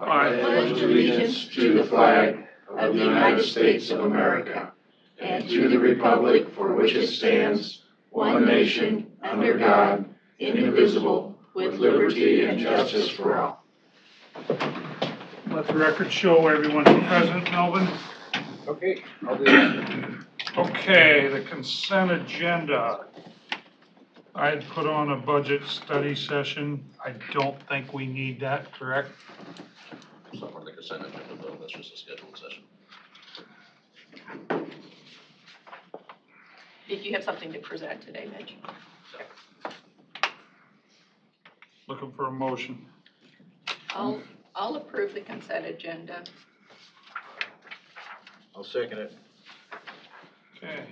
I pledge allegiance to the flag of the United States of America and to the republic for which it stands, one nation, under God, indivisible, with liberty and justice for all. Let the record show everyone's present, Melvin. Okay, I'll do that. Okay, the consent agenda. I had put on a budget study session. I don't think we need that, correct? It's not on the consent agenda though, that's just a scheduled session. Did you have something to present today, Mitch? Looking for a motion. I'll approve the consent agenda. I'll second it. Okay.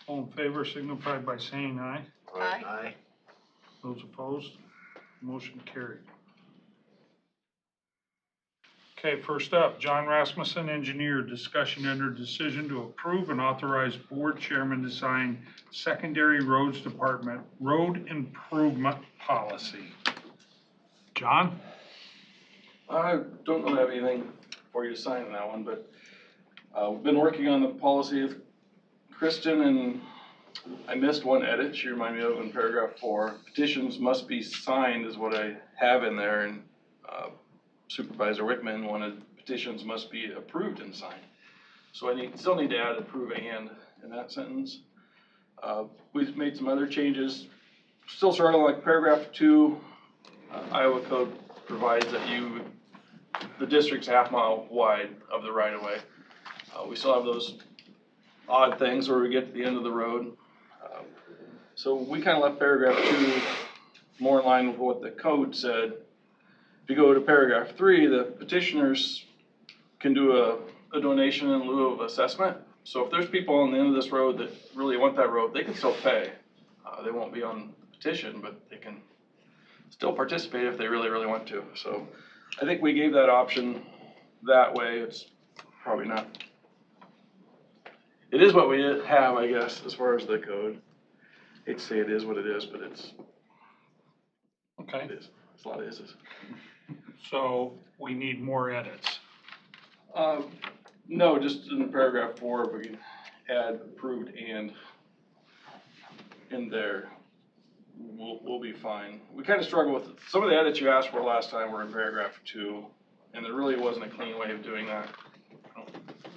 All in favor signify by saying aye. Aye. Aye. Those opposed, motion carried. Okay, first up, John Rasmussen, engineer, discussion under decision to approve and authorize board chairman to sign secondary roads department road improvement policy. John? I don't really have anything for you to sign on that one, but we've been working on the policy with Kristen, and I missed one edit she reminded me of in paragraph 4. Petitions must be signed is what I have in there, and Supervisor Wickman wanted petitions must be approved and signed. So I still need to add approve and in that sentence. We've made some other changes. Still sort of like paragraph 2, Iowa code provides that the district's half-mile wide of the right-of-way. We still have those odd things where we get to the end of the road. So we kind of left paragraph 2 more in line with what the code said. If you go to paragraph 3, the petitioners can do a donation in lieu of assessment. So if there's people on the end of this road that really want that road, they can still pay. They won't be on the petition, but they can still participate if they really, really want to. So I think we gave that option that way. It's probably not. It is what we have, I guess, as far as the code. Hate to say it is what it is, but it's. Okay. It is. It's a lot of is's. So we need more edits. No, just in paragraph 4, if we can add approved and in there, we'll be fine. We kind of struggle with some of the edits you asked for last time were in paragraph 2, and there really wasn't a clean way of doing that.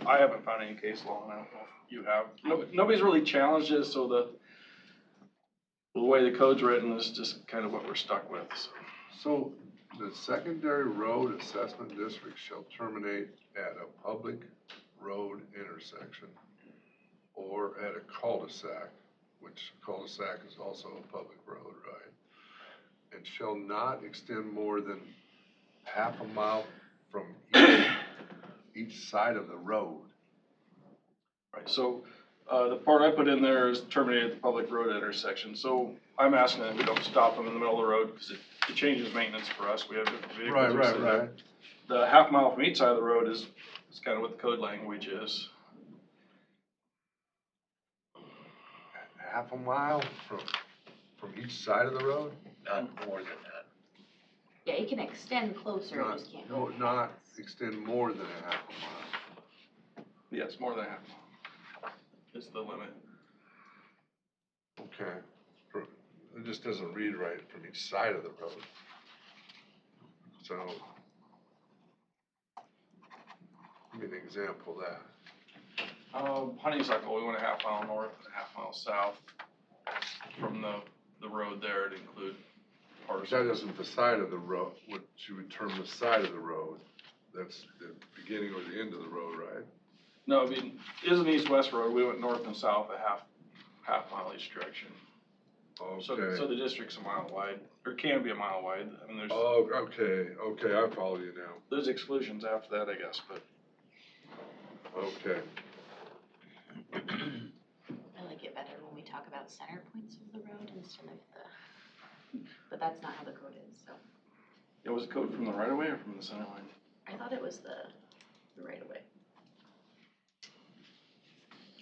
I haven't found any case law, and I don't know if you have. Nobody's really challenged it, so the way the code's written is just kind of what we're stuck with. So the secondary road assessment district shall terminate at a public road intersection or at a cul-de-sac, which cul-de-sac is also a public road, right? And shall not extend more than half a mile from each side of the road. Right, so the part I put in there is terminate at the public road intersection. So I'm asking that we don't stop them in the middle of the road because it changes maintenance for us. We have different vehicles. Right. The half mile from each side of the road is kind of what the code language is. Half a mile from each side of the road? Not more than that. Yeah, it can extend closer, it just can't go. Not extend more than a half a mile. Yes, more than half mile is the limit. Okay. It just doesn't read right from each side of the road. So, give me an example of that. Honeysuckle, we went a half mile north and a half mile south from the road there to include parcels. That isn't the side of the road, what you would term the side of the road. That's the beginning or the end of the road, right? No, I mean, it is an east-west road. We went north and south a half mile each direction. Okay. So the district's a mile wide, or can be a mile wide. I mean, Oh, okay, I follow you now. there's exclusions after that, I guess, but. Okay. I like it better when we talk about center points of the road instead of but that's not how the code is, so. It was a code from the right of way or from the center line? I thought it was the right of way.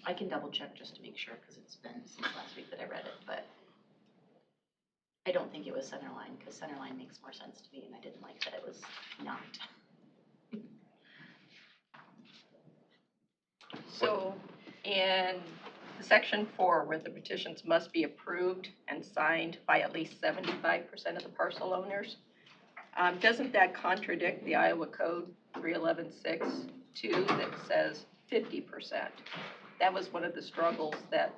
I can double check just to make sure, because it's been since last week that I read it, but I don't think it was center line, because center line makes more sense to me, and I didn't like that it was not. So in section 4, where the petitions must be approved and signed by at least 75% of the parcel owners, doesn't that contradict the Iowa Code 311.6.2 that says 50%? That was one of the struggles that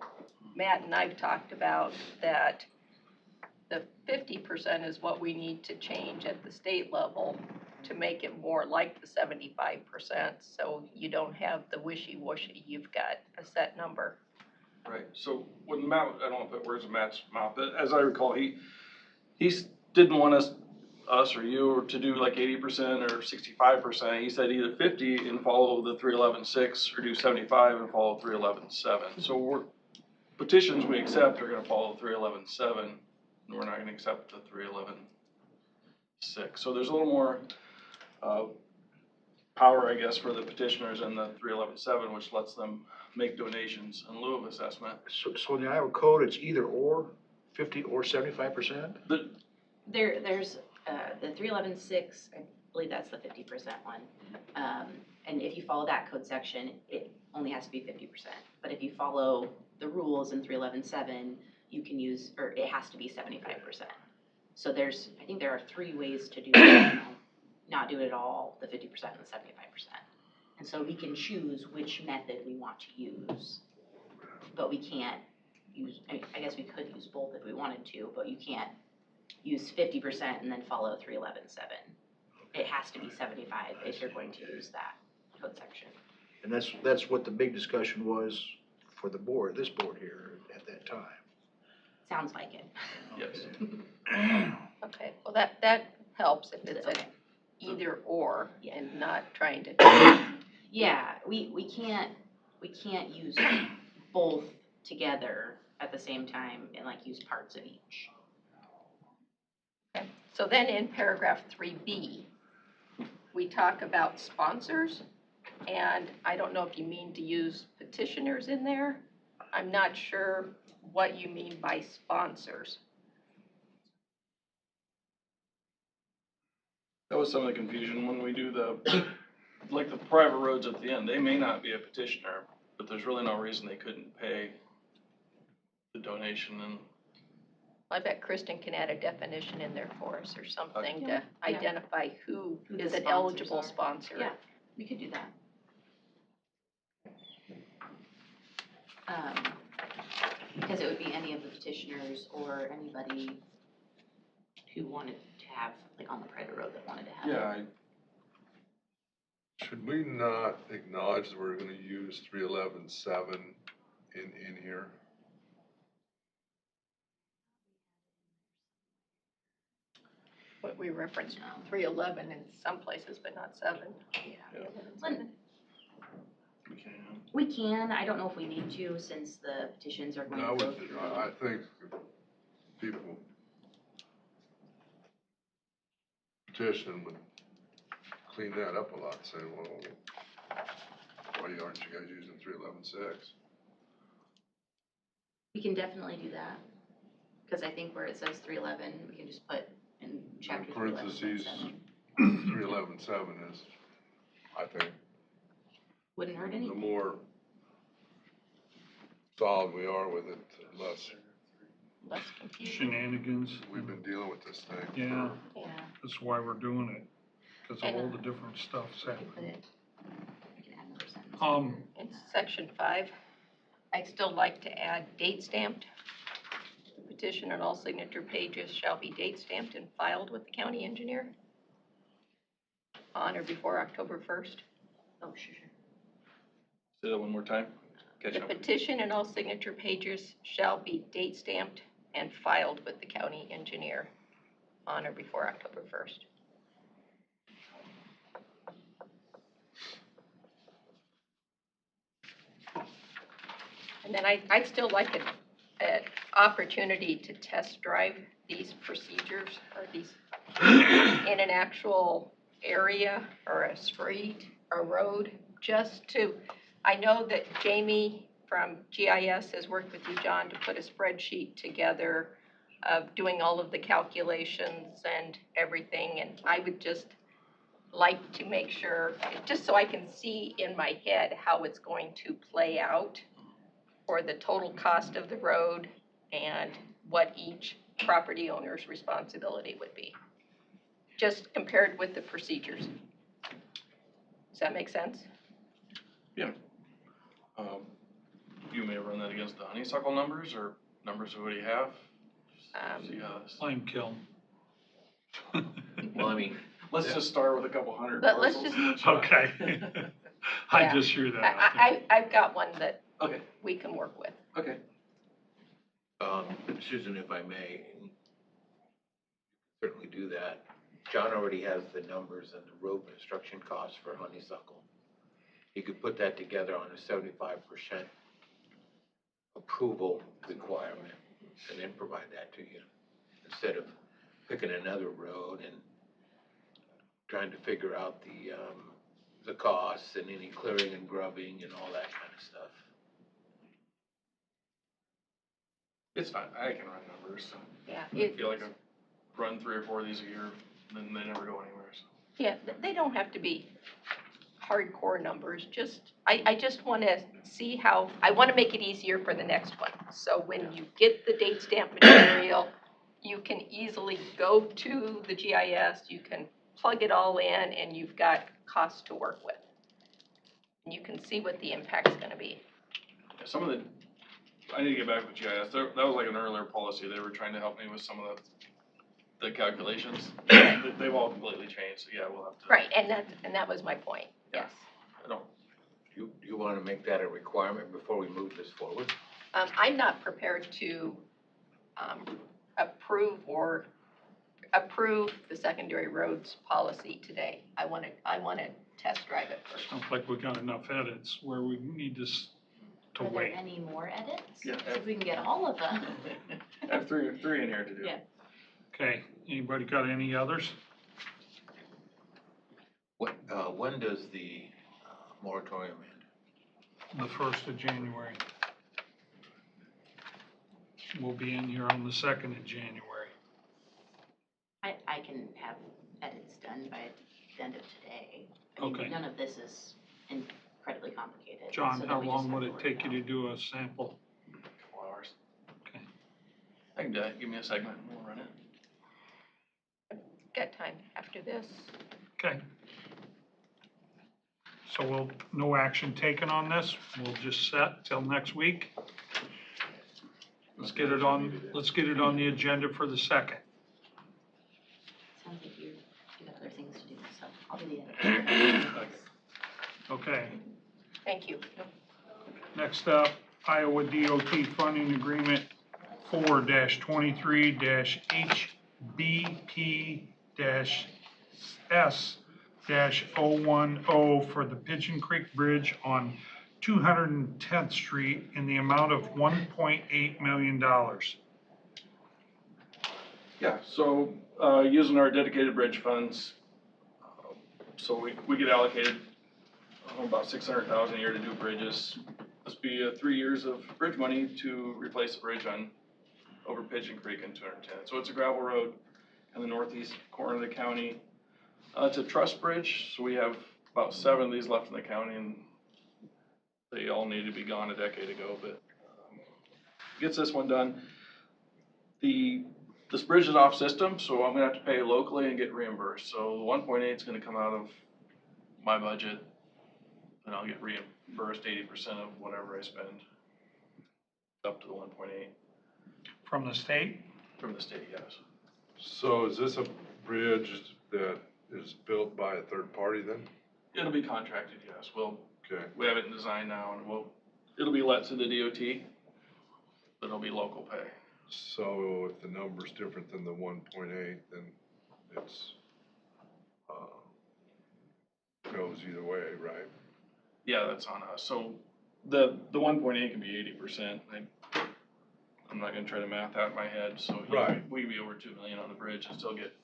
Matt and I've talked about, that the 50% is what we need to change at the state level to make it more like the 75%, so you don't have the wishy-washy, you've got a set number. Right, so when Matt, I don't know if it words in Matt's mouth, but as I recall, he didn't want us or you to do like 80% or 65%. He said either 50 and follow the 311.6 or do 75 and follow 311.7. So petitions we accept are gonna follow 311.7, and we're not gonna accept the 311.6. So there's a little more power, I guess, for the petitioners in the 311.7, which lets them make donations in lieu of assessment. So in the Iowa code, it's either or, 50 or 75%? There's the 311.6, I believe that's the 50% one. And if you follow that code section, it only has to be 50%. But if you follow the rules in 311.7, you can use, or it has to be 75%. So I think there are 3 ways to do that. Not do it at all, the 50% and the 75%. And so we can choose which method we want to use, but we can't use, I guess we could use both if we wanted to, but you can't use 50% and then follow 311.7. It has to be 75 if you're going to use that code section. And that's what the big discussion was for the board, this board here at that time. Sounds like it. Yes. Okay, well that helps if it's Okay. an either or and not trying to. Yeah, we can't use both together at the same time and like use parts of each. Okay. So then in paragraph 3B, we talk about sponsors, and I don't know if you mean to use petitioners in there. I'm not sure what you mean by sponsors. That was some of the confusion when we do like the private roads at the end. They may not be a petitioner, but there's really no reason they couldn't pay the donation. And I bet Kristen can add a definition in there for us or something to Yeah. identify who Who the is an sponsors eligible are. sponsor. Yeah, we could do that. Because it would be any of the petitioners or anybody who wanted to have, like on the private road that wanted to have it. yeah, Should we not acknowledge that we're gonna use 311.7 in here? But we referenced No. 311 in some places, but not 7. When- we can. We can, I don't know if we need to, since the petitions are going I to go would, through. I think people petition would clean that up a lot, saying, well, why aren't you guys using 311.6? We can definitely do that, because I think where it says 311, we can just put in chapter 311.7. Parentheses, 311.7 is, I think, Wouldn't hurt the anything. more solid we are with it, the less Less confusion. Shenanigans. we've been dealing with this thing. Yeah, Yeah. that's why we're doing it, because of all the different stuff's Put happening. it, we can add another sentence. In section 5, I'd still like to add date stamped. The petition and all signature pages shall be date stamped and filed with the county engineer on or before October 1st. Oh, sure. Say that one more time. Catch The up. petition and all signature pages shall be date stamped and filed with the county engineer on or before October 1st. And then I'd still like an opportunity to test drive these procedures or these in an actual area or a street or road, just to, I know that Jamie from GIS has worked with you, John, to put a spreadsheet together of doing all of the calculations and everything, and I would just like to make sure, just so I can see in my head how it's going to play out for the total cost of the road and what each property owner's responsibility would be, just compared with the procedures. Does that make sense? You may run that against the honeysuckle numbers or numbers we already have. See how this. Flame kill. Well, I mean, Let's just start with a couple hundred Let's parcels. just- Okay. I Yeah. just threw that out there. I've got one that Okay, we can work with. okay. Susan, if I may, certainly do that. John already has the numbers and the road construction costs for Honeysuckle. He could put that together on a 75% approval requirement and then provide that to you, instead of picking another road and trying to figure out the costs and any clearing and grubbing and all that kind of stuff. It's fine, I can run numbers. Yeah. I feel like I run 3 or 4 of these a year, then they never go anywhere, so. Yeah, they don't have to be hardcore numbers, I just want to see how, I want to make it easier for the next one. So when you get the date stamp material, you can easily go to the GIS, you can plug it all in, and you've got costs to work with. And you can see what the impact's going to be. Yeah, some of the, I need to get back with GIS, that was like an earlier policy, they were trying to help me with some of the calculations. They've all completely changed, so yeah, we'll have to. Right, and that was my point, yes. I don't, Do you want to make that a requirement before we move this forward? I'm not prepared to approve the secondary roads policy today. I want to test drive it first. Sounds like we got enough edits where we need to Are there wait. any more edits? Yeah. See if we can get all of them. I have three in here to do. Yeah. Okay, anybody got any others? When does the moratorium end? The 1st of January. We'll be in here on the 2nd of January. I can have edits done by the end of today. I mean, Okay. none of this is incredibly complicated. John, so that how we just long have would to it work take you out. to do a sample? Couple hours. Okay. I can do that, give me a segment and we'll run it. Got time after this. Okay. So no action taken on this, we'll just set till next week. Let's get it on the agenda for the 2nd. Sounds like you got other things to do, so I'll do the edit. Okay, Thank you. next up, Iowa DOT funding agreement 4-23-HP-S-010 for the Pigeon Creek Bridge on 210th Street in the amount of $1.8 million. Yeah, so, using our dedicated bridge funds, so we get allocated about 600,000 a year to do bridges. This would be 3 years of bridge money to replace the bridge over Pigeon Creek in 210. So it's a gravel road in the northeast corner of the county. It's a truss bridge, so we have about 7 of these left in the county, and they all need to be gone a decade ago, but gets this one done. This bridge is off system, so I'm gonna have to pay locally and get reimbursed. So the 1.8 is gonna come out of my budget, and I'll get reimbursed 80% of whatever I spend, up to the 1.8 From the state? from the state, yes. So is this a bridge that is built by a third party then? It'll be contracted, yes. Okay, We have it in design now, and it'll be let to the DOT, but it'll be local pay. so if the number's different than the 1.8, then it's, goes either way, right? Yeah, that's on us. So the 1.8 can be 80%. I'm not gonna try to math out in my head, so Right. we can be over 2 million on the bridge and still get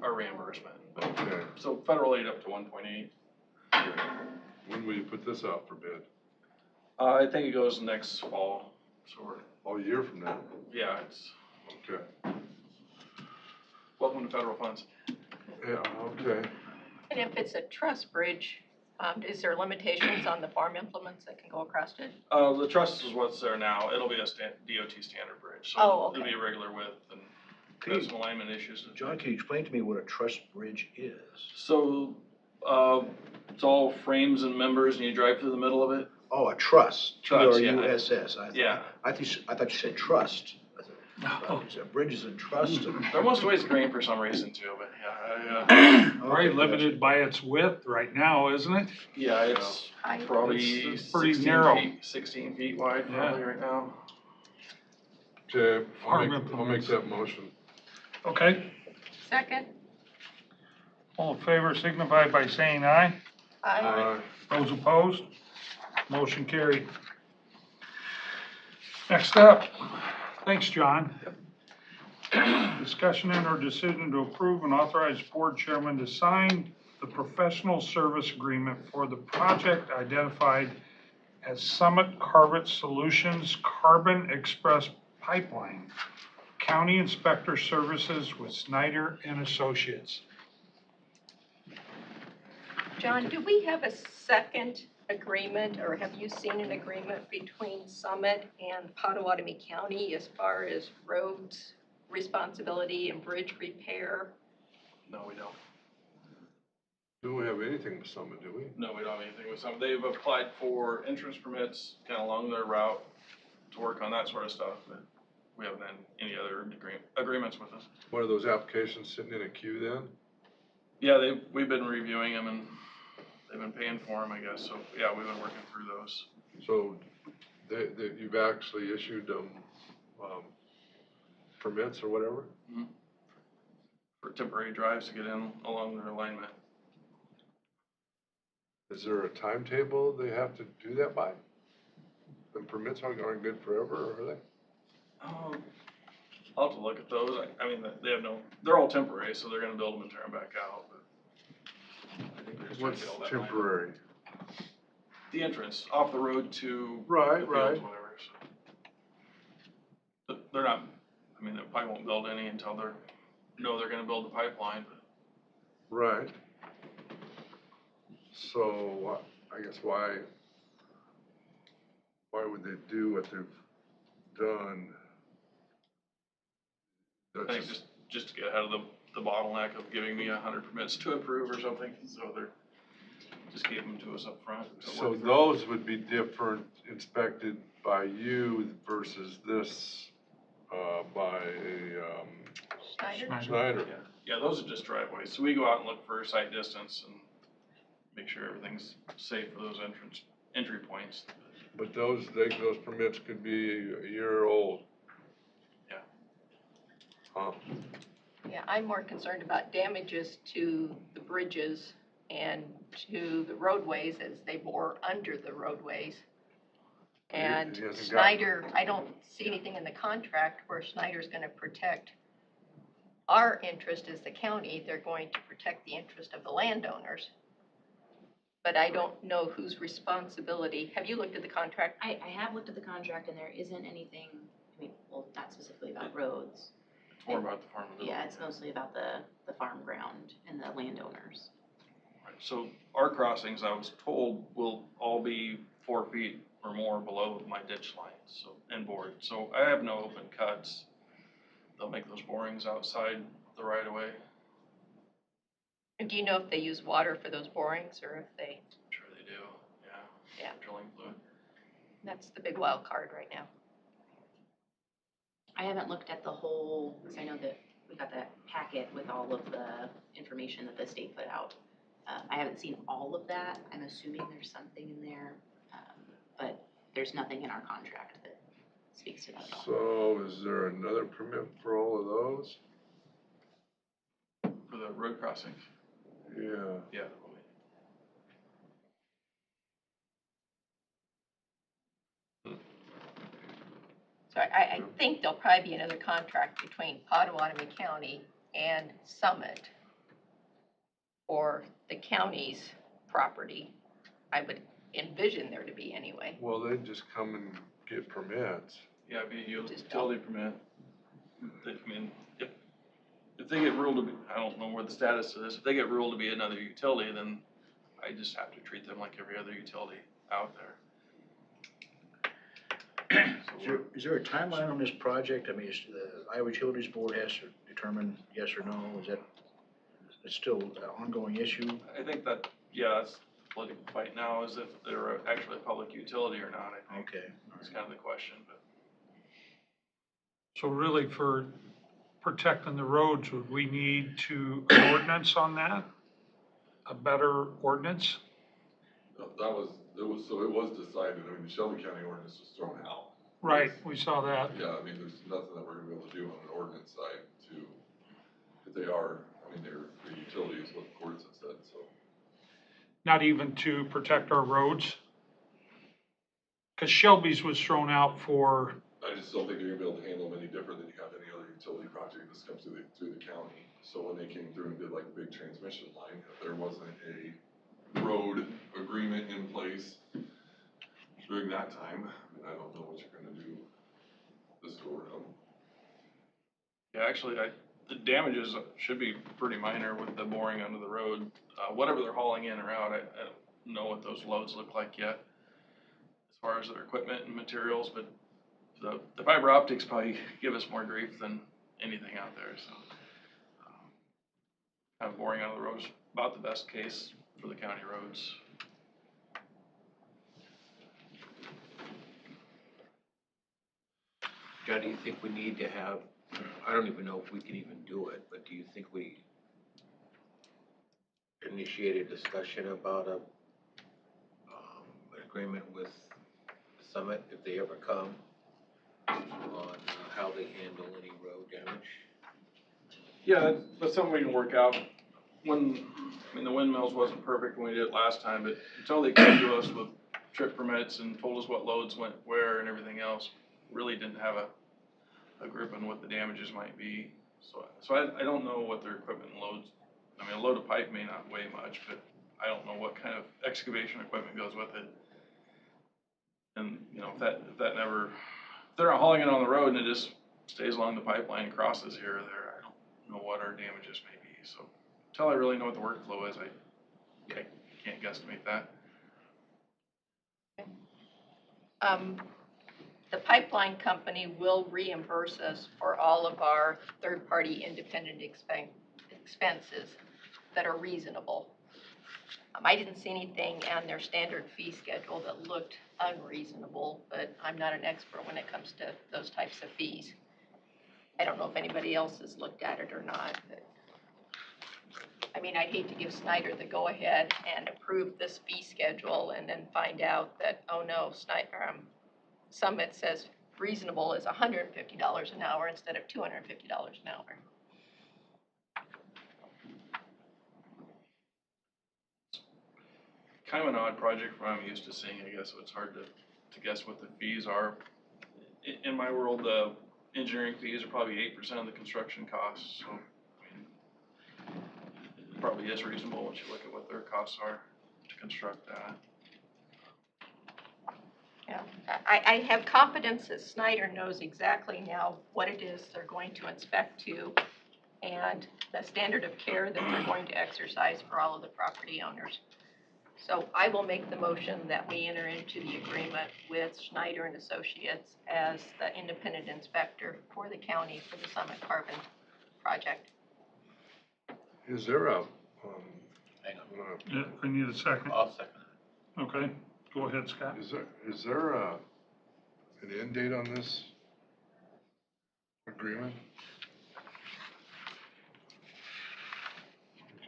our reimbursement. Okay, So federal aid up to 1.8. when will you put this out for bid? I think it goes next fall, so All year from now? yeah, it's Okay, Welcome to federal funds. yeah, okay. And if it's a truss bridge, is there limitations on the farm implements that can go across it? The truss is what's there now. It'll be a DOT standard bridge, so Oh, okay. it'll be a regular width and Can got you- some alignment issues. John, can you explain to me what a truss bridge is? So, it's all frames and members and you drive through the middle of it? Oh, a truss, Truss, yeah. Truss. Yeah. I thought you said trust. You said bridges and trust. They're most ways green for some reason too, but yeah, Right, limited by its width right now, isn't it? yeah, it's I- probably It's pretty 16 narrow. feet, 16 feet wide probably right now. Okay, Farm I'll make implements. that motion. Okay, Second? all in favor signify by saying aye. Aye. Those opposed? Motion carried. Next up, thanks, John. Discussion and or decision to approve and authorize board chairman to sign the professional service agreement for the project identified as Summit Carbon Solutions Carbon Express Pipeline, County Inspector Services with Snyder and Associates. John, do we have a second agreement, or have you seen an agreement between Summit and Pottawatomie County as far as roads responsibility and bridge repair? No, we don't. Do we have anything with Summit, do we? No, we don't have anything with some. They've applied for entrance permits kind of along their route to work on that sort of stuff, but we haven't had any other agreements with them. What are those applications sitting in a queue then? Yeah, we've been reviewing them and they've been paying for them, I guess. So, yeah, we've been working through those. So you've actually issued them permits or whatever? For temporary drives to get in along their alignment. Is there a timetable they have to do that by? The permits aren't good forever, or are they? I'll have to look at those. I mean, they have they're all temporary, so they're gonna build them and tear them back out, but I think they're just trying to What's get all that lined up. temporary? The entrance, off the road to Right, the fields, right. whatever, so. But they're not, I mean, they probably won't build any until they're gonna build the pipeline, but Right. So, I guess why would they do what they've done? I think just to get ahead of the bottleneck of giving me 100 permits to approve or something, so they're, just gave them to us up front. to So work through. those would be different inspected by you versus this, by a, Schneider? Schneider. Yeah, those are just driveways, so we go out and look for site distance and make sure everything's safe for those entry points. But those permits could be a year old. Yeah. Huh. Yeah, I'm more concerned about damages to the bridges and to the roadways as they bore under the roadways. And He hasn't got- Snyder, I don't see anything in the contract where Snyder's gonna protect our interest as the county. They're going to protect the interest of the landowners. But I don't know whose responsibility. Have you looked at the contract? I have looked at the contract and there isn't anything, I mean, well, not specifically about roads. It's more about the farm and Yeah, it's mostly about the farm ground and the landowners. Right, so our crossings, I was told, will all be 4 feet or more below my ditch lines, so, and bored. So I have no open cuts. They'll make those borings outside the right of way. And do you know if they use water for those borings or if they, I'm sure they do, yeah. Yeah. Drilling fluid. that's the big wild card right now. I haven't looked at the whole, because I know that we got that packet with all of the information that the state put out. I haven't seen all of that. I'm assuming there's something in there, but there's nothing in our contract that speaks to that at all. So is there another permit for all of those? For the road crossings? Yeah. Yeah. So I think there'll probably be another contract between Pottawatomie County and Summit for the county's property. I would envision there to be anyway. Well, they just come and get permits. Yeah, it'd be a Just utility permit. I mean, if they get ruled to be, I don't know where the status is, if they get ruled to be another utility, then I just have to treat them like every other utility out there. Is there a timeline on this project? I mean, the Iowa Utilities Board has to determine yes or no, is that, it's still an ongoing issue? I think that, yeah, that's the political fight now, is if they're actually a public utility or not, I think. Okay. That's kind of the question, but. So really for protecting the roads, would we need an ordinance on that? A better ordinance? It was decided, I mean, the Shelby County ordinance was thrown out. Right, we saw that. Yeah, I mean, there's nothing that we're gonna be able to do on an ordinance side if they are, I mean, they're utilities, what the courts have said, so. Not even to protect our roads? Because Shelby's was thrown out for, I just don't think you're gonna be able to handle them any different than you have any other utility project that's comes through the county. So when they came through and did like a big transmission line, if there wasn't a road agreement in place during that time, I mean, I don't know what you're gonna do this go around. Yeah, actually, the damages should be pretty minor with the boring under the road. Whatever they're hauling in or out, I don't know what those loads look like yet, as far as their equipment and materials, but the fiber optics probably give us more grief than anything out there, so. Kind of boring under the road is about the best case for the county roads. John, do you think we need to have, I don't even know if we can even do it, but do you think we initiate a discussion about an agreement with Summit, if they ever come, on how they handle any road damage? Yeah, that's something we can work out. I mean, the windmills wasn't perfect when we did it last time, but until they came to us with trip permits and told us what loads went where and everything else, really didn't have a grip on what the damages might be. So I don't know what their equipment loads, I mean, a load of pipe may not weigh much, but I don't know what kind of excavation equipment goes with it. And, you know, if they're not hauling it on the road and it just stays along the pipeline and crosses here or there, I don't know what our damages may be, so. Until I really know what the workflow is, I can't guesstimate that. The pipeline company will reimburse us for all of our third-party independent expenses that are reasonable. I didn't see anything on their standard fee schedule that looked unreasonable, but I'm not an expert when it comes to those types of fees. I don't know if anybody else has looked at it or not, but I mean, I'd hate to give Snyder the go-ahead and approve this fee schedule and then find out that, oh no, Summit says reasonable is $150 an hour instead of $250 an hour. Kind of an odd project from what I'm used to seeing, I guess, so it's hard to guess what the fees are. In my world, the engineering fees are probably 8% of the construction costs, so, I mean, it probably is reasonable once you look at what their costs are to construct that. Yeah, I have confidence that Snyder knows exactly now what it is they're going to inspect to and the standard of care that they're going to exercise for all of the property owners. So I will make the motion that we enter into the agreement with Schneider and Associates as the independent inspector for the county for the Summit Carbon project. Is there a, Hang on, yeah, I need a second. I'll second it. Okay, go ahead, Scott. is there an end date on this agreement?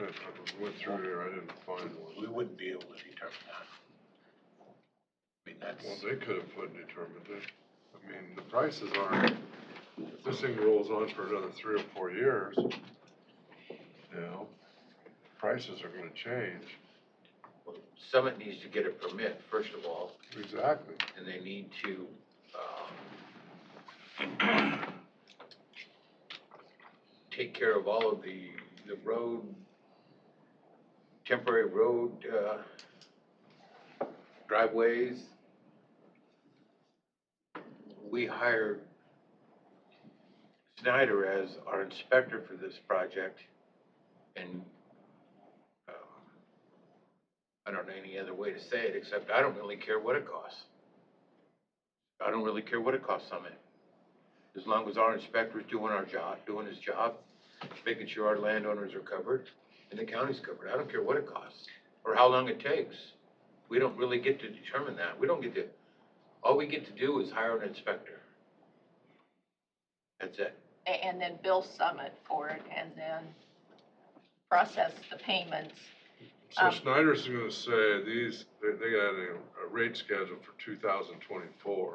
I went through here, I didn't find one. We wouldn't be able to determine that. I mean, that's, Well, they could have put determined it. I mean, the prices aren't, if this thing rolls on for another 3 or 4 years, you know, prices are gonna change. well, Summit needs to get a permit, first of all, Exactly. and they need to, take care of all of the road, temporary road, driveways. We hired Snyder as our inspector for this project, and I don't know any other way to say it, except I don't really care what it costs. I don't really care what it costs Summit. As long as our inspector's doing his job, making sure our landowners are covered and the county's covered. I don't care what it costs or how long it takes. We don't really get to determine that. We don't get to, all we get to do is hire an inspector. That's it. And then bill Summit for it, and then process the payments. So Snyder's gonna say they got a rate schedule for 2024.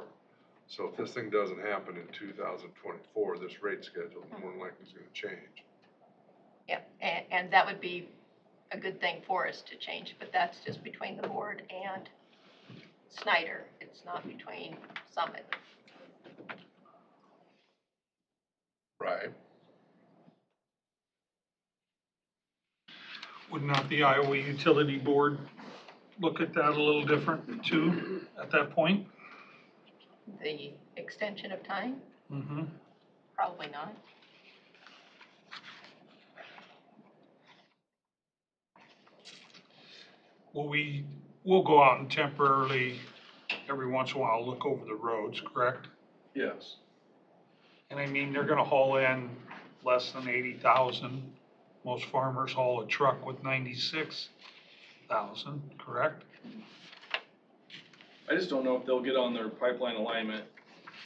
So if this thing doesn't happen in 2024, this rate schedule more than likely is gonna change. Yeah, and that would be a good thing for us to change, but that's just between the board and Snyder. It's not between Summit. Right. Would not the Iowa Utility Board look at that a little different too, at that point? The extension of time, Mm-hmm. probably not. Well, we'll go out and temporarily, every once in a while, look over the roads, correct? Yes. And I mean, they're gonna haul in less than 80,000. Most farmers haul a truck with 96,000, correct? I just don't know if they'll get on their pipeline alignment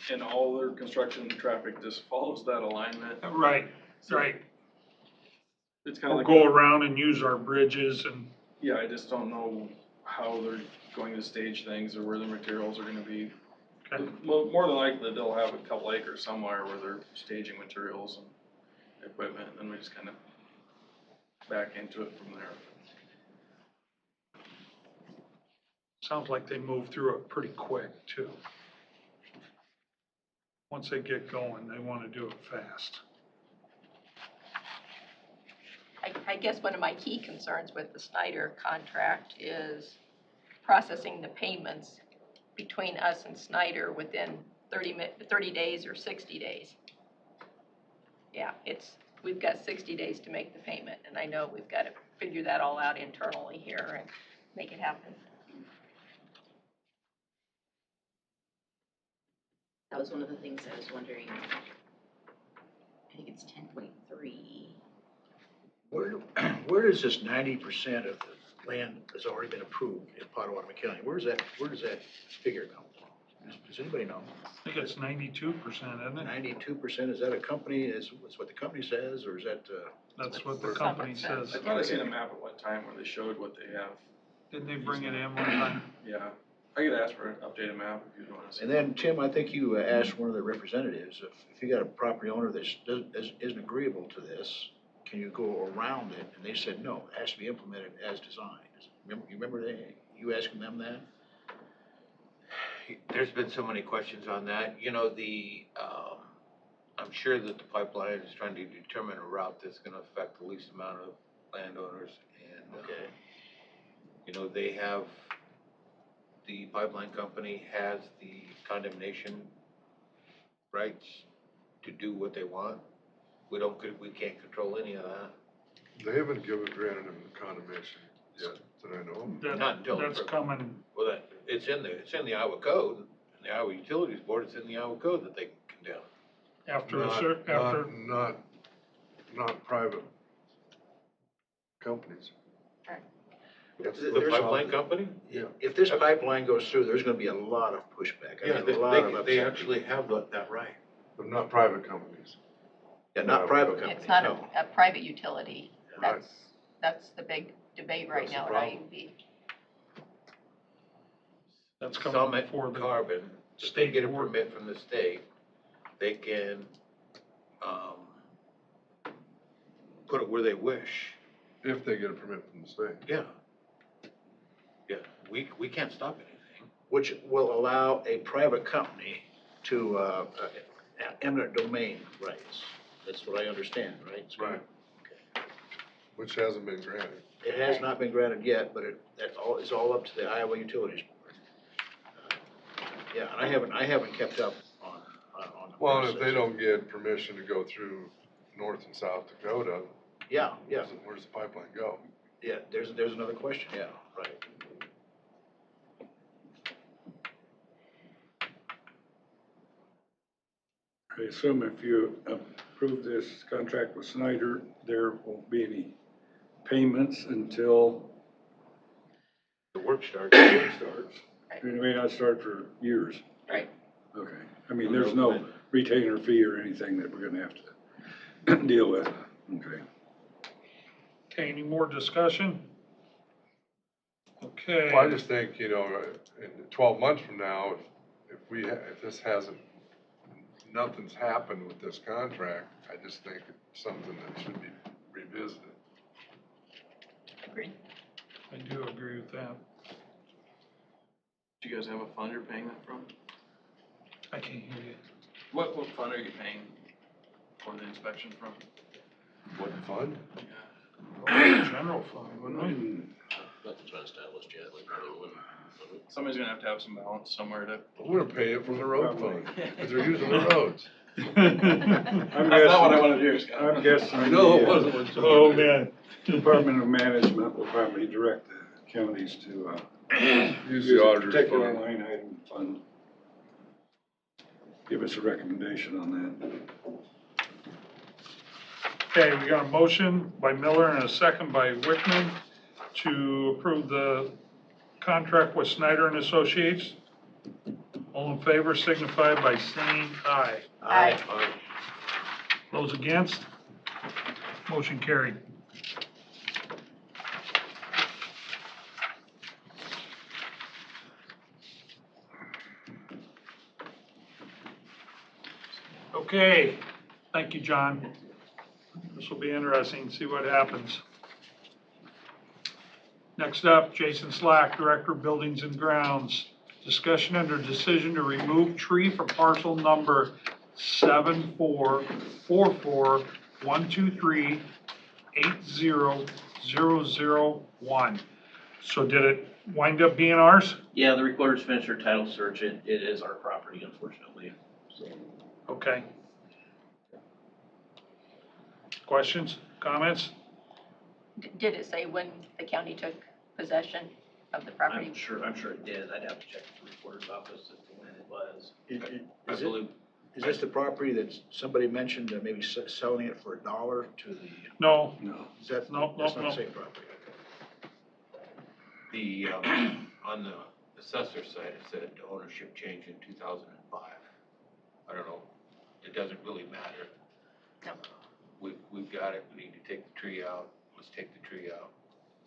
and all their construction traffic just follows that alignment. Right, right. It's kind Or of like. go around and use our bridges and, Yeah, I just don't know how they're going to stage things or where the materials are gonna be. okay. More than likely, they'll have a couple acres somewhere where they're staging materials and equipment, and then we just kind of back into it from there. Sounds like they move through it pretty quick too. Once they get going, they wanna do it fast. I guess one of my key concerns with the Snyder contract is processing the payments between us and Snyder within 30 days or 60 days. Yeah, we've got 60 days to make the payment, and I know we've got to figure that all out internally here and make it happen. That was one of the things I was wondering. I think it's 10.3. Where does this 90% of the land that's already been approved in Potawatomi County, where does that figure come from? Does anybody know? I think it's 92%, isn't it? 92%, is that a company, is what the company says, or is that, That's what the company Someone says. I thought I seen a map at one time where they showed what they have. Didn't they bring it in one time? Yeah, I could ask for an updated map if you want to see. and then, Tim, I think you asked one of the representatives, if you got a property owner that isn't agreeable to this, can you go around it? And they said, no, it has to be implemented as designed. You remember you asking them that? There's been so many questions on that. You know, I'm sure that the pipeline is trying to determine a route that's gonna affect the least amount of landowners. And, Okay. you know, the pipeline company has the condemnation rights to do what they want. We can't control any of that. They haven't granted him condemnation yet, that I know of. Not until That's coming, Well, it's in the Iowa code, in the Iowa Utilities Board, it's in the Iowa code that they can condemn. after Not private companies. The pipeline company? Yeah. If this pipeline goes through, there's gonna be a lot of pushback. Yeah, I mean, a lot of they upset. actually have that right. But not private companies. Yeah, not private companies, It's not no. a private utility. Right. That's the big debate right That's the now at problem. IUB. That's coming Summit before the Carbon, if they state get a board. permit from the state, they can, put it where they wish. If they get a permit from the state. Yeah. Yeah, we can't stop anything. Which will allow a private company to, eminent domain rights. That's what I understand, right? Scott? Right. Which hasn't been granted. It has not been granted yet, but it's all up to the Iowa Utilities Board. Yeah, and I haven't kept up on Well, and if process. they don't get permission to go through North and South Dakota, Yeah, yeah, where's the pipeline go? yeah, there's another question, yeah, right. I assume if you approve this contract with Snyder, there won't be any payments until The work starts. it starts. It may not start for years. Right. Okay. I mean, there's no retainer fee or anything that we're gonna have to deal with. Okay. Okay, any more discussion? Okay. Well, I just think, in 12 months from now, if this hasn't, nothing's happened with this contract, I just think it's something that should be revisited. Agreed. I do agree with that. Do you guys have a fund you're paying that from? I can't hear you. What fund are you paying for the inspection from? What fund? General fund, wouldn't we? Nothing's been established yet, we probably wouldn't. Somebody's gonna have to have some balance somewhere to. We're gonna pay it from the road fund, because they're using the roads. That's not what I wanted to hear, Scott. I'm guessing. I know it the, wasn't what you Oh, wanted. man. Department of Management will probably direct the counties to, Use use the a auditor's particular fund. line item fund. Give us a recommendation on that. Okay, we got a motion by Miller and a second by Wickman to approve the contract with Snyder and Associates. All in favor signify by saying aye. Aye. Those against? Motion carried. Okay, thank you, John. This will be interesting, see what happens. Next up, Jason Slack, Director of Buildings and Grounds. Discussion under decision to remove tree from parcel number 744412380001. So did it wind up being ours? Yeah, the recorder's finished her title search. It is our property, unfortunately. So, Okay. Questions, comments? Did it say when the county took possession of the property? I'm sure it did. I'd have to check the recorder's office as to when it was. I Is believe, this the property that somebody mentioned, maybe selling it for $1 to the, No, No. is that, No, that's no, not the no. same property? The, on the assessor side, it said ownership change in 2005. I don't know, it doesn't really matter. No. We've got it, we need to take the tree out, let's take the tree out.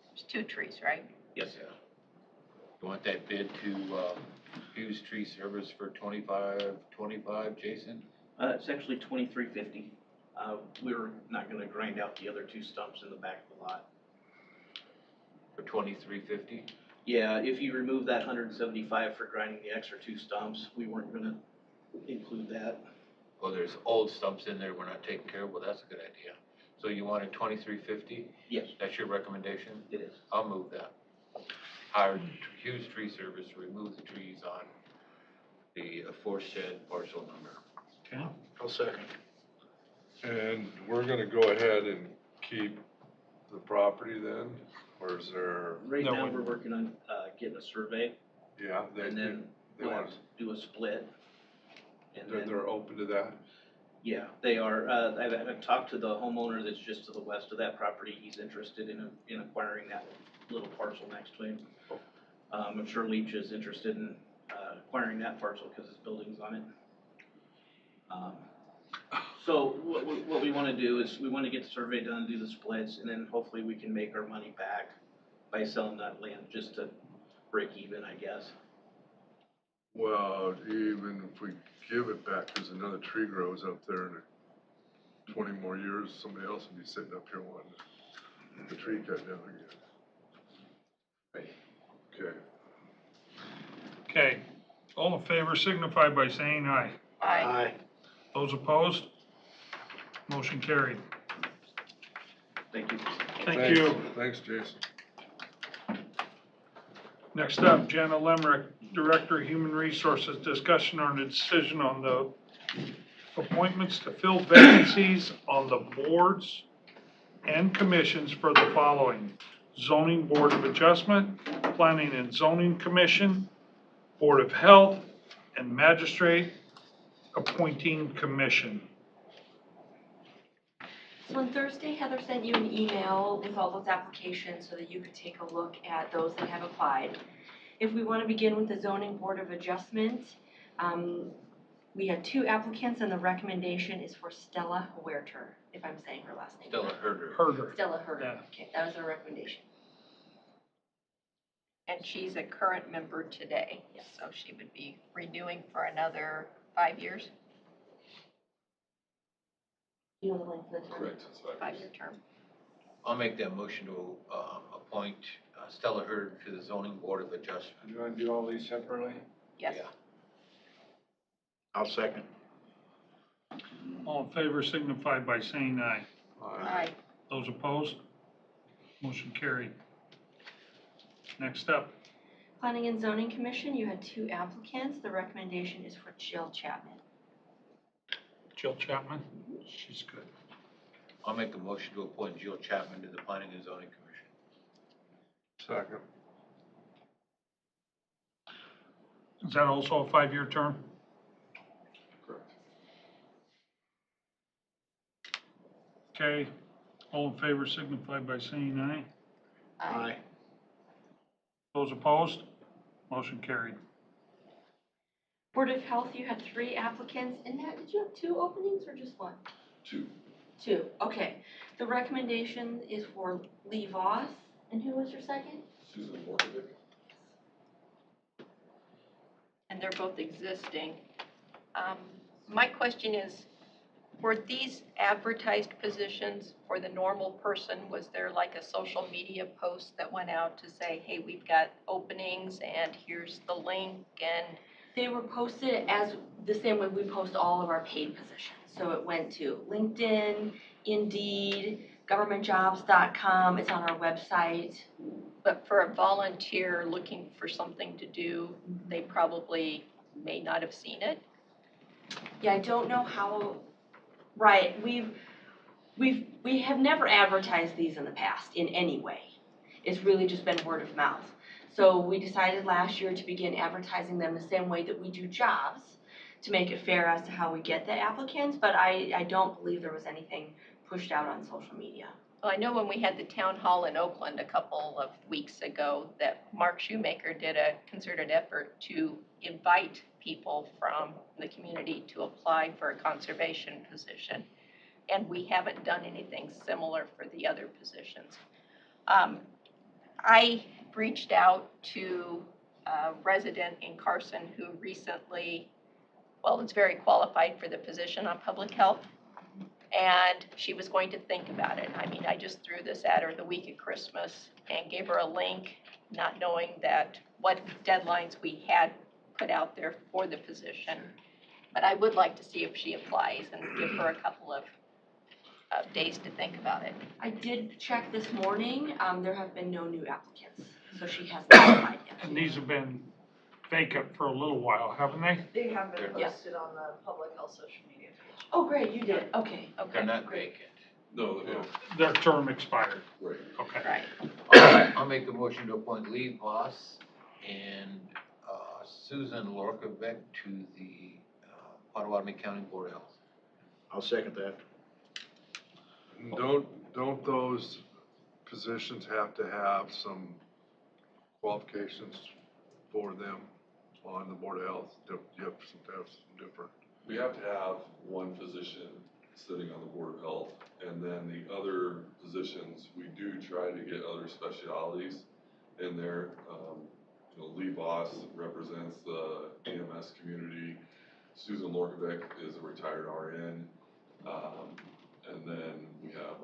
There's 2 trees, right? yes, Yeah. You want that bid to, Hughes Tree Service for $25, Jason? it's actually $23.50. We were not gonna grind out the other 2 stumps in the back of the lot. For $23.50? Yeah, if you remove that $175 for grinding the extra 2 stumps, we weren't gonna include that. Well, there's old stumps in there we're not taking care of, well, that's a good idea. So you wanted $23.50? Yes, That's your recommendation? it is. I'll move that. Hire Hughes Tree Service to remove the trees on the aforesaid parcel number. okay. I'll second. And we're gonna go ahead and keep the property then, or is there, Right No, now, we- we're working on, getting a survey, yeah, and then they we'll want, have to do a split. And then, they're open to that? yeah, they are. I've talked to the homeowner that's just to the west of that property. He's interested in acquiring that little parcel next to him. I'm sure Leach is interested in acquiring that parcel because his building's on it. So what we want to do is we want to get the survey done, do the splits, and then hopefully we can make our money back by selling that land just to break even, I guess. Well, even if we give it back, cause another tree grows up there in 20 more years, somebody else will be sitting up here wanting the tree cut down again. Right. Okay. Okay, all in favor signify by saying aye. Aye. Those opposed? Motion carried. Thank you. Thank you. Thanks, Jason. Next up, Jenna Lemrick, Director of Human Resources, discussion on the decision on the appointments to fill vacancies on the boards and commissions for the following: Zoning Board of Adjustment, Planning and Zoning Commission, Board of Health, and Magistrate Appointing Commission. So on Thursday, Heather sent you an email with all those applications so that you could take a look at those that have applied. If we want to begin with the Zoning Board of Adjustment, we had 2 applicants and the recommendation is for Stella Huerter, if I'm saying her last name. Stella Herder. Herder. Stella Herter, Yeah. okay, that was her recommendation. And she's a current member today, Yes. so she would be renewing for another 5 years, You know the length of the term? Correct, that's what I 5-year term. I'll make that motion to appoint Stella Herder to the Zoning Board of Adjustment. Do you want to do all these separately? Yes. Yeah. I'll second. All in favor signify by saying aye. Aye. Those opposed? Motion carried. Next up, Planning and Zoning Commission, you had 2 applicants. The recommendation is for Jill Chapman. Jill Chapman. She's good. I'll make a motion to appoint Jill Chapman to the Planning and Zoning Commission. Second. Is that also a 5-year term? Correct. Okay. All in favor signify by saying aye. Aye. Those opposed? Motion carried. Board of Health, you had 3 applicants. And Matt, did you have 2 openings or just 1? 2. 2, okay. The recommendation is for Lee Voss. And who was your second? Susan Morkovic. And they're both existing. My question is, were these advertised positions for the normal person? Was there like a social media post that went out to say, hey, we've got openings and here's the link? And They were posted as the same way we post all of our paid positions. So it went to LinkedIn, Indeed, governmentjobs.com. It's on our website. but for a volunteer looking for something to do, they probably may not have seen it. Yeah, I don't know how, right, we have never advertised these in the past in any way. It's really just been word of mouth. So we decided last year to begin advertising them the same way that we do jobs to make it fair as to how we get the applicants, but I don't believe there was anything pushed out on social media. Well, I know when we had the town hall in Oakland a couple of weeks ago that Mark Shoemaker did a concerted effort to invite people from the community to apply for a conservation position. And we haven't done anything similar for the other positions. I reached out to a resident in Carson who recently, well, is very qualified for the position on public health. And she was going to think about it. I mean, I just threw this at her the week of Christmas and gave her a link, not knowing that what deadlines we had put out there for the position. But I would like to see if she applies and give her a couple of days to think about it. I did check this morning, there have been no new applicants, so she has not applied yet. And these have been vacant for a little while, haven't they? They have been Yeah. posted on the public health social media page. Oh, great, you did, okay. They're not vacant. No, Their term expired. right. Okay. Right. I'll make a motion to appoint Lee Voss and Susan Lorkovic to the Potawatomi County Board of Health. I'll second that. Don't those positions have to have some qualifications for them on the Board of Health? You have to have some different. We have to have one position sitting on the Board of Health, and then the other positions, we do try to get other specialities in there. Lee Voss represents the EMS community. Susan Lorkovic is a retired RN. And then we have,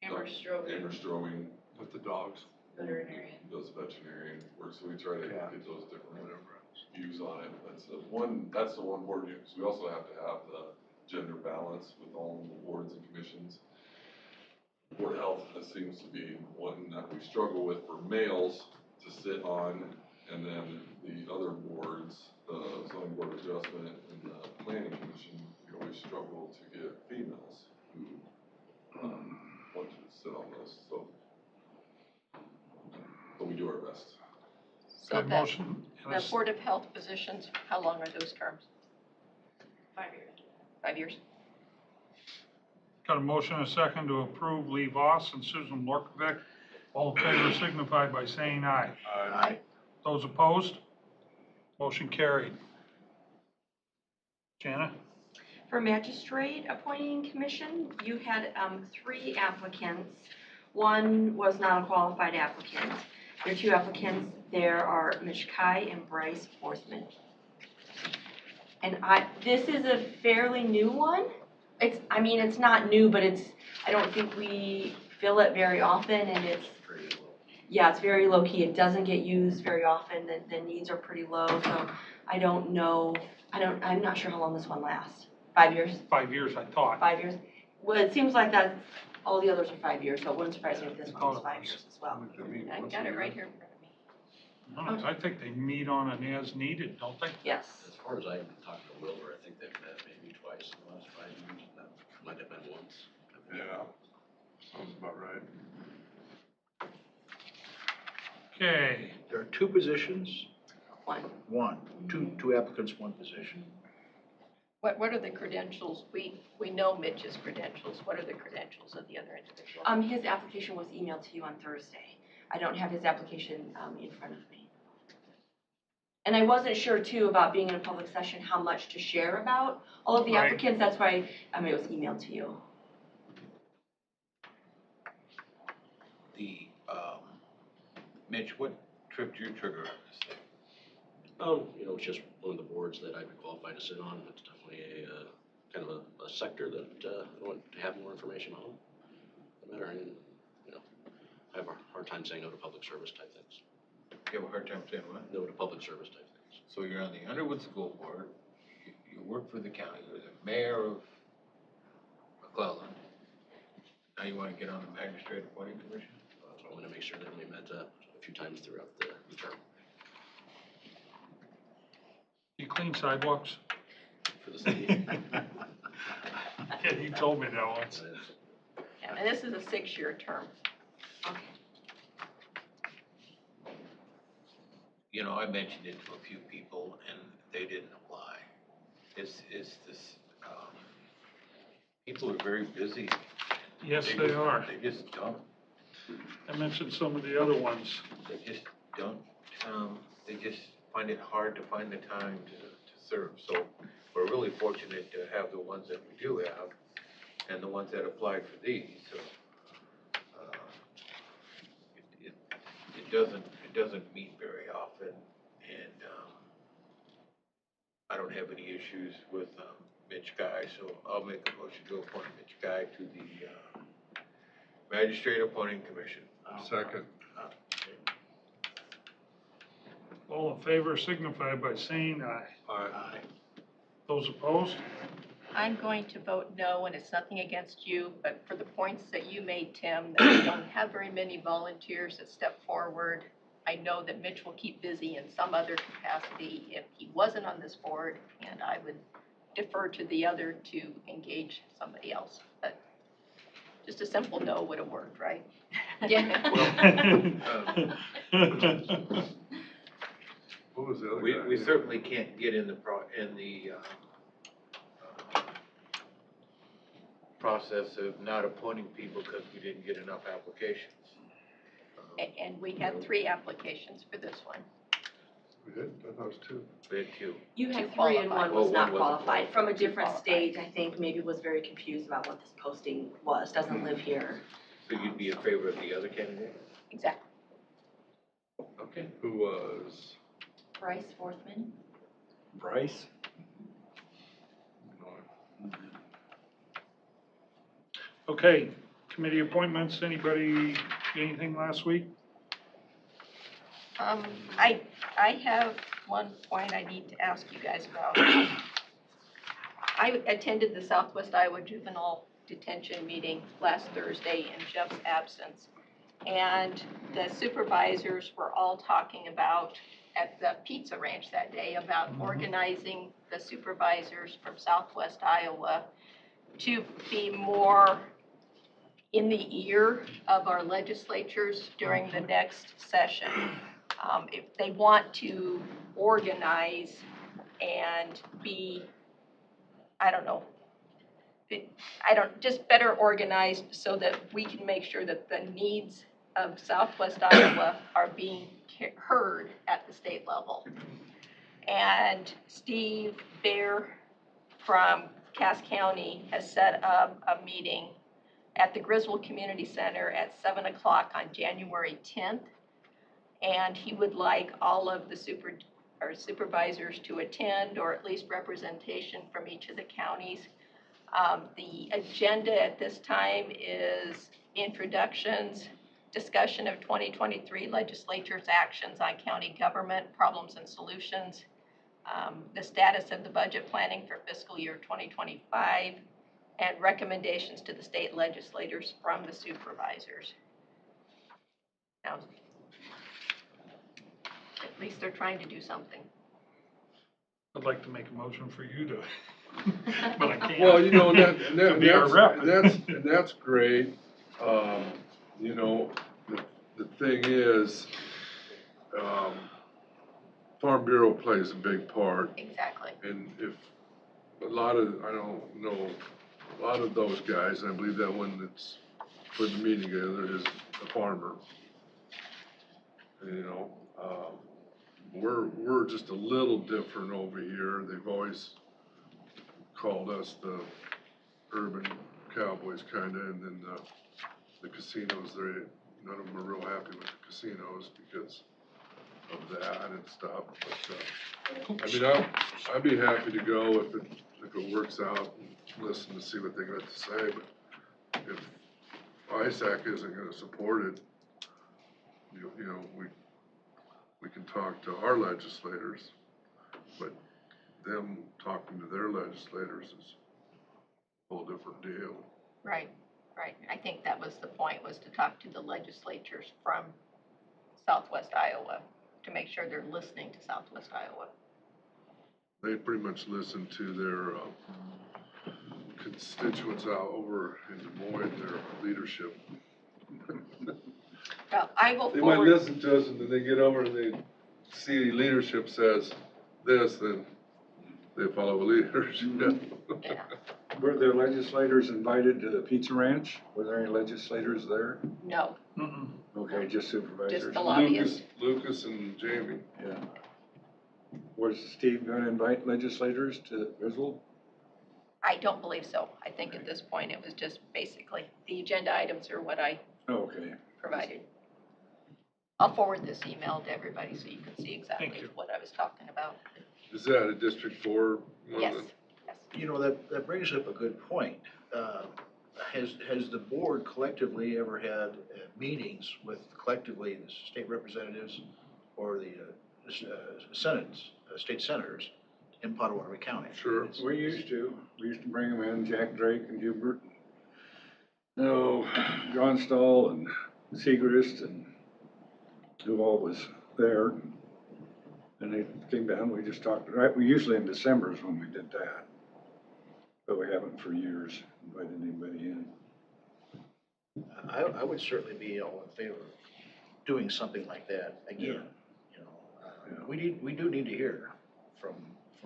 Amber Strobing, Amber Strobing With the dogs. veterinarian. does veterinarian work, so we try to Yeah. get those different views on it. That's the one board view, because we also have to have the gender balance with all the boards and commissions. Board of Health, that seems to be one that we struggle with for males to sit on, and then the other boards, zoning board of adjustment and the planning commission, we always struggle to get females who, want to sit on those, so. But we do our best. So Okay, motion. the Board of Health positions, how long are those terms? 5 years. 5 years? Got a motion and a second to approve Lee Voss and Susan Lorkovich. All in favor signify by saying aye. Aye. Those opposed? Motion carried. Jana? For Magistrate Appointing Commission, you had 3 applicants. One was not a qualified applicant. There are 2 applicants. There are Mitch Kai and Bryce Forsman. And this is a fairly new one. It's not new, but I don't think we fill it very often, and it's very low key. It doesn't get used very often. The needs are pretty low, so I don't know. I'm not sure how long this one lasts. 5 years? 5 years, I thought. 5 years? Well, it seems like that, all the others are 5 years, so it wouldn't surprise me if this one was 5 years as well. I got it right here in front of me. I think they meet on an as needed, don't they? Yes. As far as I talked to Wilbur, I think they've met maybe twice in the last 5 years, that might have been once. Yeah, sounds about right. Okay, There are 2 positions? One. Two applicants, 1 position. What are the credentials? We know Mitch's credentials. What are the credentials of the other individual? His application was emailed to you on Thursday. I don't have his application in front of me. And I wasn't sure too about being in a public session, how much to share about all of the Right. applicants. That's why it was emailed to you. Mitch, what tripped your trigger on this thing? It's just one of the boards that I'd be qualified to sit on. It's definitely kind of a sector that I want to have more information on. No matter, I have a hard time saying no to public service type things. You have a hard time saying what? No to public service type things. So you're on the Underwood School Board, you work for the county, you're the mayor of McClellan. Now you wanna get on the Magistrate Appointing Commission? So I'm going to make sure that we met a few times throughout the term you clean sidewalks? for the city. Yeah, he told me that once. Yeah, and this is a 6-year term. Okay. I mentioned it to a few people and they didn't apply. It's this, people are very busy. Yes, they are. They just don't, I mentioned some of the other ones. they just don't, they just find it hard to find the time to serve. So we're really fortunate to have the ones that we do have and the ones that applied for these, so. It doesn't meet very often, and, I don't have any issues with, Mitch Guy, so I'll make a motion to appoint Mitch Guy to the, Magistrate Appointing Commission. Second. All in favor signify by saying aye. Aye. Those opposed? I'm going to vote no, and it's nothing against you, but for the points that you made, Tim, that we don't have very many volunteers that step forward. I know that Mitch will keep busy in some other capacity if he wasn't on this board, and I would defer to the other to engage somebody else. But just a simple no would have worked, right? Yeah. What was the other guy? We certainly can't get in the process of not appointing people because we didn't get enough applications. And we had 3 applications for this one. We did? I thought it was 2. We had 2. You had Two 3 and qualified. one was Well, not one wasn't qualified, from a qualified. different Two state, I think, maybe was very confused about what this posting was, doesn't live here. So you'd be in favor of the other candidate? Exactly. Okay. Who was? Bryce Forsman? Bryce? Okay, committee appointments, anybody, anything last week? I have one point I need to ask you guys about. I attended the Southwest Iowa Juvenile Detention meeting last Thursday in Jeff's absence. And the supervisors were all talking about at the pizza ranch that day about organizing the supervisors from Southwest Iowa to be more in the ear of our legislatures during the next session. If they want to organize and be, just better organized so that we can make sure that the needs of Southwest Iowa are being heard at the state level. And Steve Bear from Cass County has set up a meeting at the Griswold Community Center at 7 o'clock on January 10th. And he would like all of the supervisors to attend, or at least representation from each of the counties. The agenda at this time is introductions, discussion of 2023 legislature's actions on county government, problems and solutions, the status of the budget planning for fiscal year 2025, and recommendations to the state legislators from the supervisors. Now, at least they're trying to do something. I'd like to make a motion for you to, but I can't. Well, you know, To be our rep. that's great. You know, the thing is, Farm Bureau plays a big part. Exactly. And if a lot of those guys, and I believe that one that's putting the meeting together is a farmer. You know, we're just a little different over here. They've always called us the urban cowboys kinda, and then the casinos, none of them are real happy with the casinos because of that and stuff. But, I mean, I'd be happy to go if it works out and listen to see what they got to say, but if ISAC isn't gonna support it, you know, we can talk to our legislators, but them talking to their legislators is a whole different deal. Right. I think that was the point, was to talk to the legislatures from Southwest Iowa to make sure they're listening to Southwest Iowa. They pretty much listen to their constituents out over in Des Moines, their leadership. Well, I will They might forward. listen to us and then they get over and they see leadership says this, then they follow the leadership. Yeah. Were there legislators invited to the pizza ranch? Were there any legislators there? No, Okay, just supervisors. just the lobbyists. Lucas and Jamie. Yeah. Was Steve gonna invite legislators to Griswold? I don't believe so. I think at this point it was just basically the agenda items are what I Okay. provided. I'll forward this email to everybody so you can see Thank exactly you. what I was talking about. Is that a District 4 one? Yes, then? yes. You know, that brings up a good point. Has the board collectively ever had meetings with collectively the state representatives or the state senators in Potawatomi County? Sure. We used to bring them in, Jack Drake and Hubert. No, John Stahl and Segrist and who all was there. And they came down, we just talked, right, we usually in December is when we did that. But we haven't for years invited anybody in. I would certainly be all in favor of doing something like that again. You know, we do need to hear from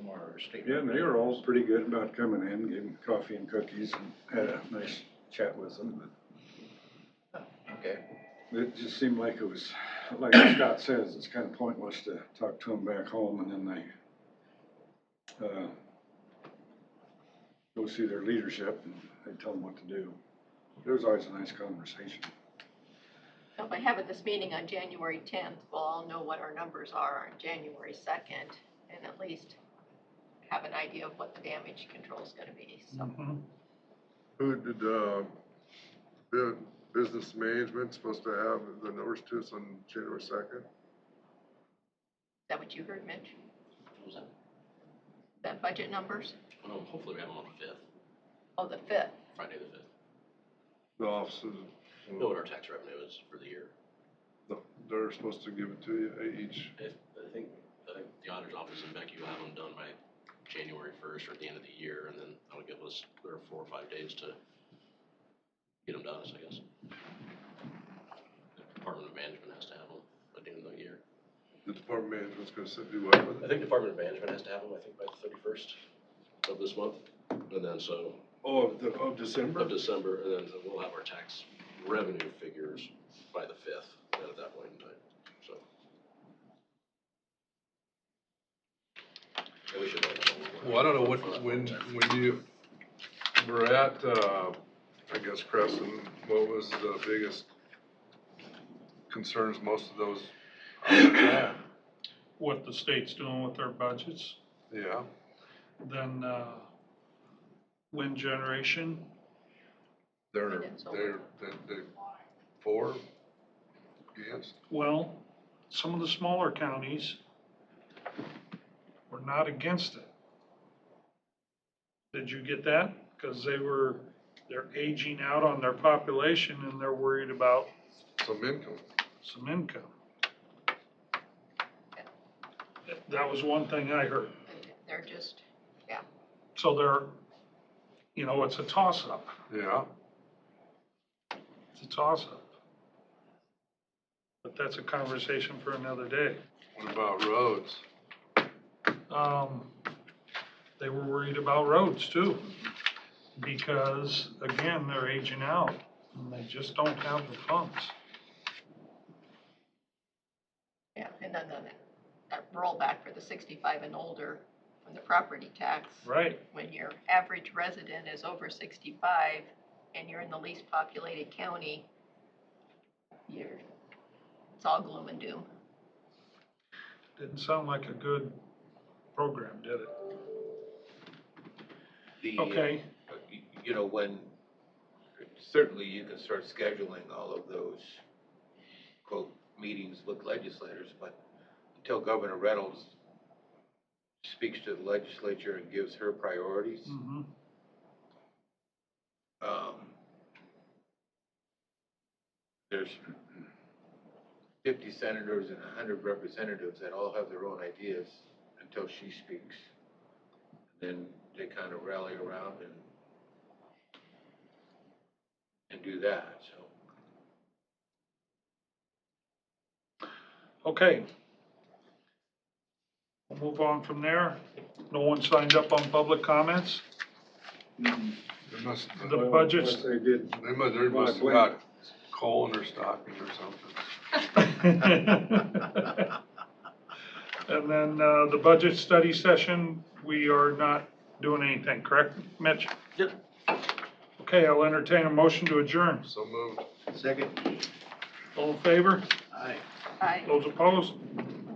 our state. Yeah, and they were all pretty good about coming in, gave them coffee and cookies and had a nice chat with them. Okay. But it just seemed like it was, like Scott says, it's kind of pointless to talk to them back home and then they go see their leadership and they tell them what to do. It was always a nice conversation. So by having this meeting on January 10th, we'll all know what our numbers are on January 2nd and at least have an idea of what the damage control is going to be. So Who did business management supposed to have the numbers to us on January 2nd? is that what you heard, Mitch? What was that? The budget numbers? Hopefully we have them on the 5th, Oh, the 5th. Friday the 5th. The offices, Know what our tax revenue is for the year. they're supposed to give it to you each. I think the auditor's office and Becky will have them done by January 1st or at the end of the year, and then that'll give us 4 or 5 days to get them done, I guess. The Department of Management has to have them at the end of the year. The Department of Management's gonna do what with I it? think Department of Management has to have them, I think, by the 31st of this month, and then so, Oh, of December? of December, and then we'll have our tax revenue figures by the 5th, at that point in time, so. And we should know that. Well, I don't know when you were at, I guess Crescent, what was the biggest concerns most of those had? What the state's doing with their budgets, Yeah, then, wind generation, they're for, against? well, some of the smaller counties were not against it. Did you get that? Because they're aging out on their population and they're worried about Some income. some income. That was one thing I heard. They're just, So it's a toss-up. Yeah, It's a toss-up. But that's a conversation for another day. what about roads? They were worried about roads too, because again, they're aging out and they just don't have the funds. yeah, and then that rollback for the 65 and older on the property tax. Right, When your average resident is over 65 and you're in the least populated county, it's all gloom and doom. didn't sound like a good program, did it? Okay, When, certainly you can start scheduling all of those, quote, meetings with legislators, but until Governor Reynolds speaks to the legislature and gives her priorities, mm-hmm, there's 50 senators and 100 representatives that all have their own ideas until she speaks. Then they kind of rally around and do that, so. okay. We'll move on from there. No one signed up on public comments. They must, The Well, budgets, unless they did, they must have got coal in their stocking or something. and then the budget study session, we are not doing anything, correct, Mitch? Yep. Okay, I'll entertain a motion to adjourn. So moved. Second. All in favor? Aye. Aye. Those opposed?